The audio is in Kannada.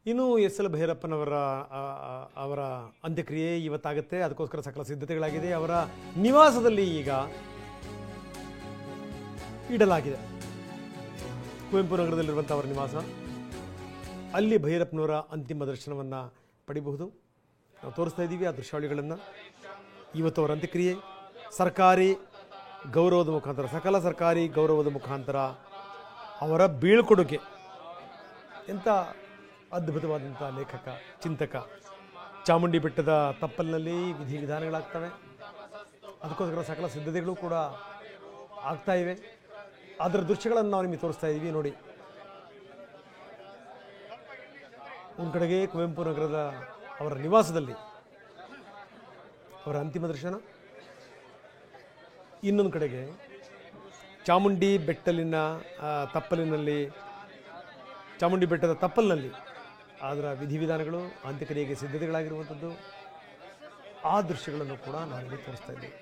ಇನ್ನು ಎಸ್ ಎಲ್ ಭೈರಪ್ಪನವರ ಅವರ ಅಂತ್ಯಕ್ರಿಯೆ ಇವತ್ತಾಗುತ್ತೆ. ಅದಕ್ಕೋಸ್ಕರ ಸಕಲ ಸಿದ್ಧತೆಗಳಾಗಿದೆ. ಅವರ ನಿವಾಸದಲ್ಲಿ ಈಗ ಇಡಲಾಗಿದೆ. ಕುವೆಂಪು ನಗರದಲ್ಲಿರುವಂಥ ಅವರ ನಿವಾಸ, ಅಲ್ಲಿ ಭೈರಪ್ಪನವರ ಅಂತಿಮ ದರ್ಶನವನ್ನು ಪಡಿಬಹುದು. ನಾವು ತೋರಿಸ್ತಾ ಇದ್ದೀವಿ ಆ ದೃಶ್ಯಾವಳಿಗಳನ್ನು. ಇವತ್ತು ಅವರ ಅಂತ್ಯಕ್ರಿಯೆ ಸರ್ಕಾರಿ ಗೌರವದ ಮುಖಾಂತರ, ಸಕಲ ಸರ್ಕಾರಿ ಗೌರವದ ಮುಖಾಂತರ ಅವರ ಬೀಳ್ಕೊಡುಗೆ. ಎಂಥ ಅದ್ಭುತವಾದಂಥ ಲೇಖಕ, ಚಿಂತಕ. ಚಾಮುಂಡಿ ಬೆಟ್ಟದ ತಪ್ಪಲಿನಲ್ಲಿ ವಿಧಿವಿಧಾನಗಳಾಗ್ತವೆ. ಅದಕ್ಕೋಸ್ಕರ ಸಕಲ ಸಿದ್ಧತೆಗಳು ಕೂಡ ಆಗ್ತಾ ಇವೆ. ಅದರ ದೃಶ್ಯಗಳನ್ನು ನಾವು ನಿಮಗೆ ತೋರಿಸ್ತಾ ಇದ್ದೀವಿ. ನೋಡಿ, ಒಂದು ಕಡೆಗೆ ಕುವೆಂಪು ನಗರದ ಅವರ ನಿವಾಸದಲ್ಲಿ ಅವರ ಅಂತಿಮ ದರ್ಶನ, ಇನ್ನೊಂದು ಕಡೆಗೆ ಚಾಮುಂಡಿ ಬೆಟ್ಟಲಿನ ತಪ್ಪಲಿನಲ್ಲಿ, ಚಾಮುಂಡಿ ಬೆಟ್ಟದ ತಪ್ಪಲಿನಲ್ಲಿ ಅದರ ವಿಧಿವಿಧಾನಗಳು, ಅಂತ್ಯಕ್ರಿಯೆಗೆ ಸಿದ್ಧತೆಗಳಾಗಿರುವಂಥದ್ದು, ಆ ದೃಶ್ಯಗಳನ್ನು ಕೂಡ ನಾವಿಲ್ಲಿ ತೋರಿಸ್ತಾ ಇದ್ದೀವಿ.